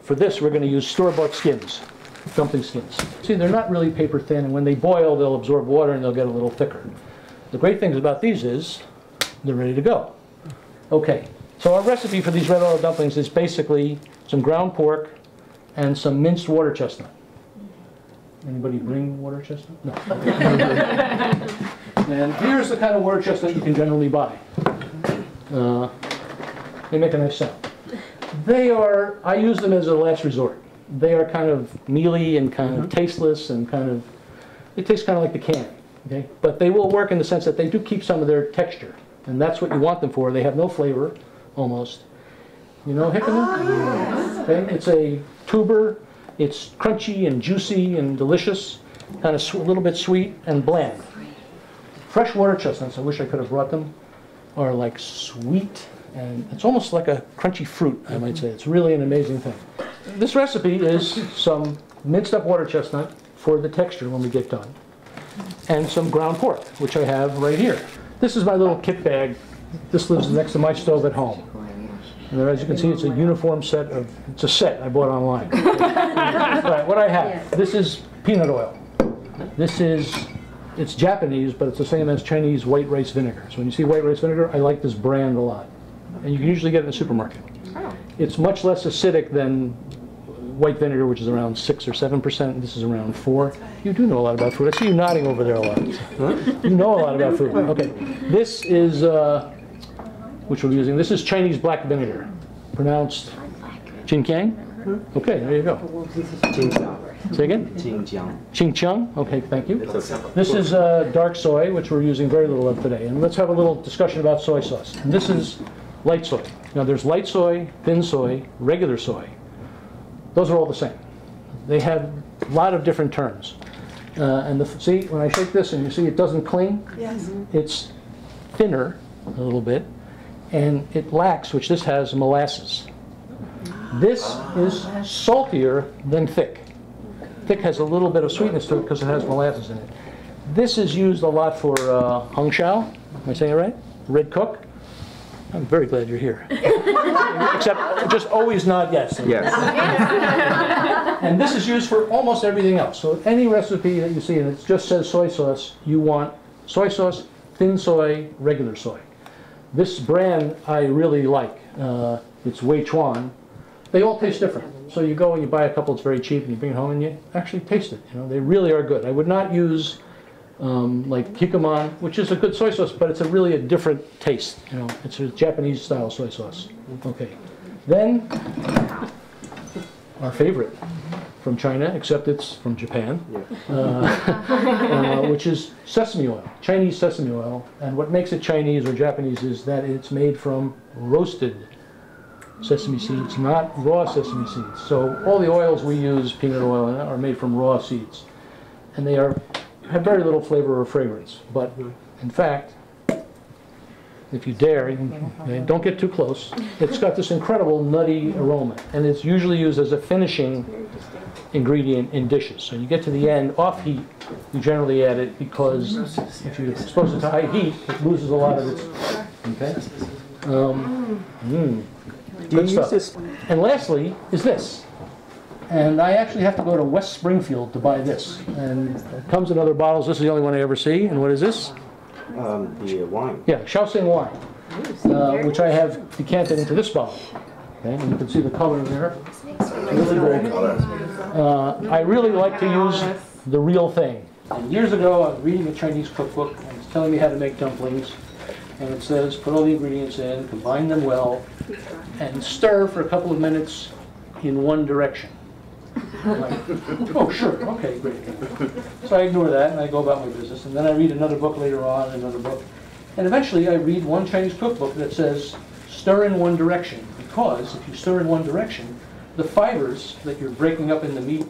for this, we're going to use store-bought skins, dumpling skins. See, they're not really paper thin, and when they boil, they'll absorb water and they'll get a little thicker. The great things about these is they're ready to go. Okay, so our recipe for these red oil dumplings is basically some ground pork and some minced water chestnut. Anybody bring water chestnut? No. And here's the kind of water chestnut you can generally buy. They make a nice sound. They are, I use them as a last resort. They are kind of mealy and kind of tasteless and kind of, they taste kind of like the can. Okay? But they will work in the sense that they do keep some of their texture. And that's what you want them for. They have no flavor, almost. You know jicama? Yes. Okay? It's a tuber. It's crunchy and juicy and delicious, kind of a little bit sweet and bland. Fresh water chestnuts, I wish I could have brought them, are like sweet, and it's almost like a crunchy fruit, I might say. It's really an amazing thing. This recipe is some minced up water chestnut for the texture when we get done, and some ground pork, which I have right here. This is my little kit bag. This lives next to my stove at home. And as you can see, it's a uniform set of, it's a set I bought online. Right, what I have, this is peanut oil. This is, it's Japanese, but it's the same as Chinese white rice vinegar. So when you see white rice vinegar, I like this brand a lot. And you can usually get it in the supermarket. It's much less acidic than white vinegar, which is around 6 or 7%. This is around 4. You do know a lot about food. I see you nodding over there a lot. You know a lot about food. Okay, this is, which we're using. This is Chinese black vinegar, pronounced Qingqiang. Okay, there you go. Say again? Qingqiang. Okay, thank you. This is dark soy, which we're using very little of today. And let's have a little discussion about soy sauce. And this is light soy. Now there's light soy, thin soy, regular soy. Those are all the same. They have a lot of different terms. And see, when I shake this and you see it doesn't cling, yes. It's thinner a little bit. And it lacks, which this has, molasses. This is saltier than thick. Thick has a little bit of sweetness to it because it has molasses in it. This is used a lot for hung shao. Am I saying it right? Red cook. I'm very glad you're here. Except just always nod yes. Yes. And this is used for almost everything else. So any recipe that you see and it just says soy sauce, you want soy sauce, thin soy, regular soy. This brand I really like. It's Wei Chuan. They all taste different. So you go and you buy a couple, it's very cheap, and you bring it home and you actually taste it. You know, they really are good. I would not use like jicama, which is a good soy sauce, but it's really a different taste. You know, it's a Japanese style soy sauce. Okay. Then our favorite from China, except it's from Japan, which is sesame oil, Chinese sesame oil. And what makes it Chinese or Japanese is that it's made from roasted sesame seeds, not raw sesame seeds. So all the oils we use, peanut oil, are made from raw seeds. And they have very little flavor or fragrance. But in fact, if you dare, don't get too close, it's got this incredible nutty aroma. And it's usually used as a finishing ingredient in dishes. So you get to the end, off heat, you generally add it because if you expose it to high heat, it loses a lot of its, okay? Good stuff. And lastly is this. And I actually have to go to West Springfield to buy this. And it comes in other bottles. This is the only one I ever see. And what is this? The wine. Yeah, Shaoxing wine, which I have decanted into this bottle. Okay, and you can see the color there. Really good. I really like to use the real thing. And years ago, I was reading a Chinese cookbook, and it's telling me how to make dumplings. And it says, put all the ingredients in, combine them well, and stir for a couple of minutes in one direction. I'm like, oh, sure, okay, great. So I ignore that, and I go about my business. And then I read another book later on, another book. And eventually I read one Chinese cookbook that says, stir in one direction. Because if you stir in one direction, the fibers that you're breaking up in the meat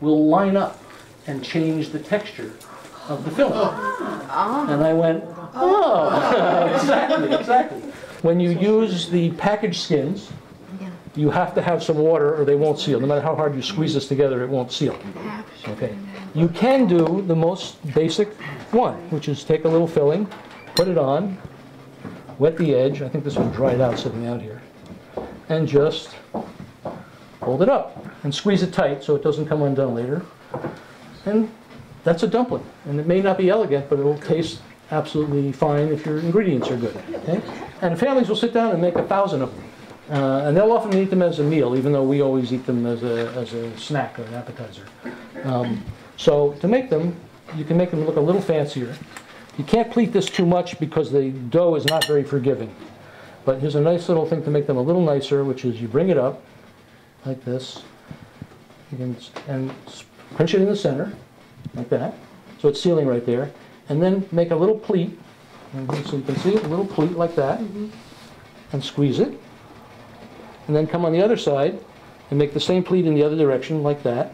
will line up and change the texture of the filling. And I went, oh, exactly. When you use the packaged skins, you have to have some water or they won't seal. No matter how hard you squeeze this together, it won't seal. Okay. You can do the most basic one, which is take a little filling, put it on, wet the edge. I think this was dried out sitting out here. And just fold it up and squeeze it tight so it doesn't come undone later. And that's a dumpling. And it may not be elegant, but it will taste absolutely fine if your ingredients are good. Okay? And families will sit down and make 1,000 of them. And they'll often eat them as a meal, even though we always eat them as a snack or an appetizer. So to make them, you can make them look a little fancier. You can't pleat this too much because the dough is not very forgiving. But here's a nice little thing to make them a little nicer, which is you bring it up like this, and pinch it in the center, like that, so it's sealing right there, and then make a little pleat, so you can see it, a little pleat like that, and squeeze it, and then come on the other side and make the same pleat in the other direction like that,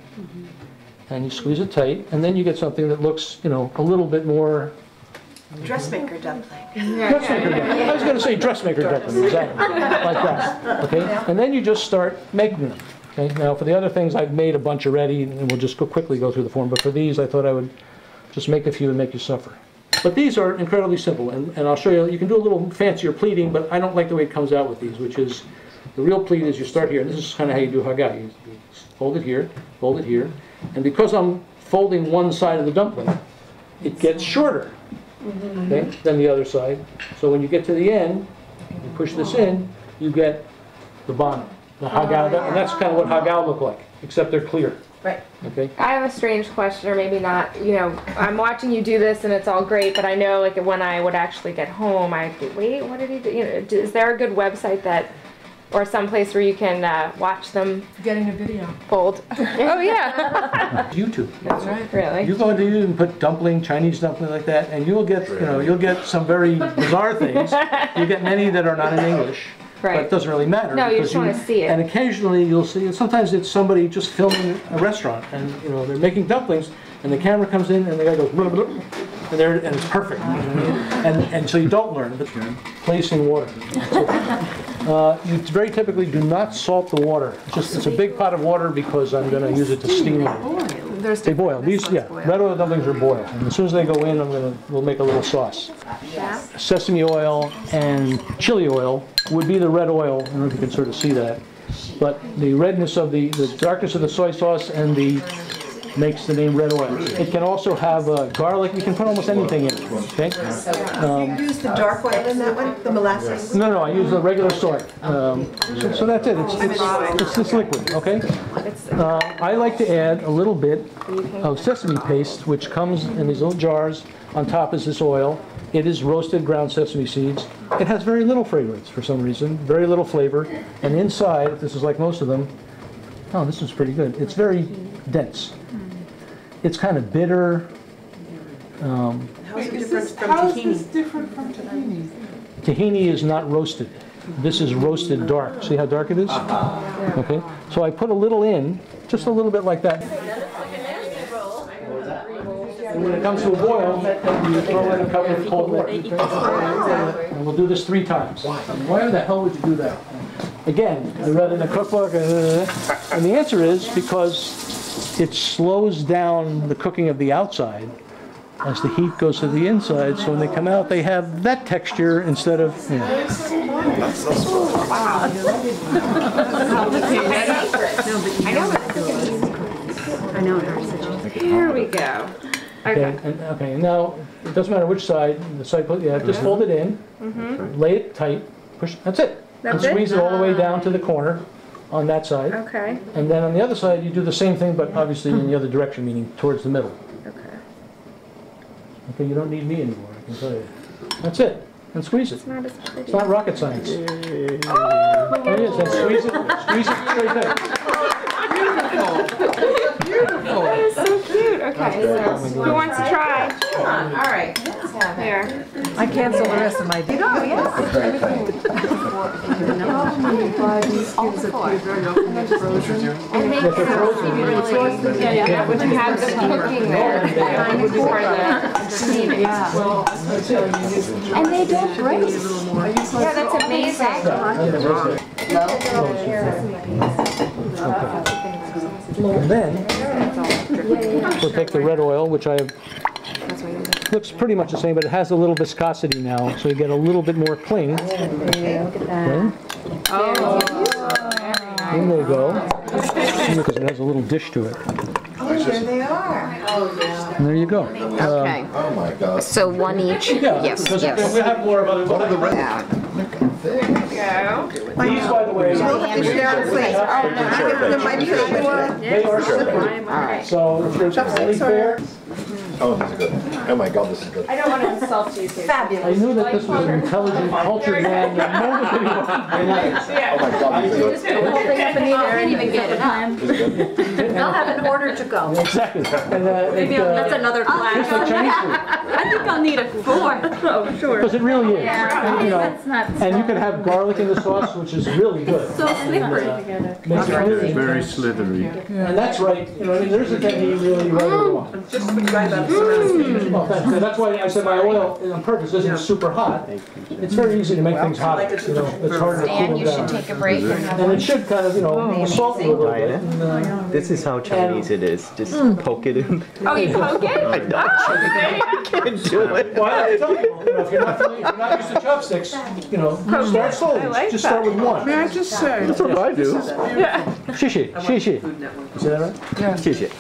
and you squeeze it tight, and then you get something that looks, you know, a little bit more dressmaker dumpling. dressmaker dumpling. I was going to say dressmaker dumpling, exactly, like that. Okay, and then you just start making them. Okay, now for the other things I've made a bunch already, and we'll just quickly go through the form. But for these, I thought I would just make a few and make you suffer. But these are incredibly simple, and I'll show you. You can do a little fancier pleating, but I don't like the way it comes out with these, which is the real pleat is you start here, and this is kind of how you do haga. You fold it here, and because I'm folding one side of the dumpling, it gets shorter. Okay, than the other side. So when you get to the end, you push this in, you get the bun, the hagao, and that's kind of what hagao look like, except they're clear. Right. Okay. I have a strange question, or maybe not. You know, I'm watching you do this, and it's all great, but I know, like, when I would actually get home, I'd be, wait, what did he do? You know, is there a good website that, or some place where you can watch them Getting a video. fold? Oh yeah. YouTube. That's right. Really? You go to YouTube and put dumpling, Chinese dumpling like that, and you'll get, you know, you'll get some very bizarre things. You get many that are not in English. But Right. it doesn't really matter. No, you because just want to see it. And occasionally you'll see, sometimes it's somebody just filming a restaurant, and you know they're making dumplings, and the camera comes in, and the guy goes, blah, blah, blah, and it's perfect. And so you don't learn, but placing water. You very typically do not salt the water. It's a big pot of water because I'm going to use it to steam it. They boil. These, yeah, red oil dumplings are boiled. And as soon as they go in, we'll make a little sauce. Yeah. Sesame oil and chili oil would be the red oil. I don't know if you can sort of see that. But the redness of the darkness of the soy sauce and the makes the name red oil. It can also have garlic. You can put almost anything in it. Okay. You use the dark oil in that one, the molasses? No, I use the regular soy. So that's it. It's this liquid. Okay. I like to add a little bit of sesame paste, which comes in these little jars. On top is this oil. It is roasted ground sesame seeds. It has very little fragrance for some reason, very little flavor. And inside, this is like most of them. Oh, this is pretty good. It's very dense. It's kind of bitter. How's it different from How is tahini? this different from tahini? Tahini is not roasted. This is roasted dark. See how dark it is? Okay. So I put a little in, just a little bit like that. And when it comes to a boil, you throw in a couple of cold water. And we'll do this 3 times. Why the hell would you do that? Again, I read in a cookbook, and the answer is because it slows down the cooking of the outside as the heat goes to the inside, so when they come out, they have that texture instead of, you know. Here we go. Okay. Okay, and now, it doesn't matter which side, just fold it in, lay it tight, push, that's it. That's and squeeze it? it all the way down to the corner on that side. Okay. And then on the other side, you do the same thing, but obviously in the other direction, meaning towards the middle. Okay. Okay, you don't need me anymore, I can tell you. That's it. And squeeze it. It's not as pretty. It's not rocket science. There it is, and squeeze it straight there. That is so cute. Okay, so who wants to try? All right. Here. I cancel the rest of my day. Oh, yes. And make sure when you have the cooking there before the steaming. And they don't break. Yeah, that's amazing. And then, we'll take the red oil, which looks pretty much the same, but it has a little viscosity now, so you get a little bit more cling. Okay. Oh. In they go. because it has a little dish to it. Oh, there they are. And there you go. Okay. Oh my God. So one each? Yeah, Yes, because yes. we have more of other. What are the rest? Yeah. Go. These, by the way, We'll have to share a plate. There might be a plate. they are slippery. All right. So if you're really fair, Oh, this is good. Oh my God, this is good. I don't want to insult you, Susan. I knew that this was an intelligent, cultured man the moment that he walked in. Oh my God, this is good. Just put the whole thing up in the air. Can't even get it up. They'll have an order to go. Exactly. And, That's another it's like class. Chinese food. I think I'll need a fourth. Oh, sure. Because it really is. And, you know, That's not and you can have garlic in the sauce, which is really good. so slippery. Makes it really Very intense. slithery. And that's right. You know, I mean, there's a thing you really want. Just the guy that's around. Well, thanks. And that's why I said my oil, on purpose, isn't super hot. It's very easy to make things hot. You know, it's hard to Dan, cool you them should down. take a break and have And one. it should kind of, you know, salt you a little bit. And, This is how Chinese it is. Just poke it in. Oh, you poke it? I can't do it. Well, I tell people, you know, if you're not used to chopsticks, you know, start slowly. I like Just start with one. May I just say? That's what I do. Shishi, shishi. You say that right? Cheers.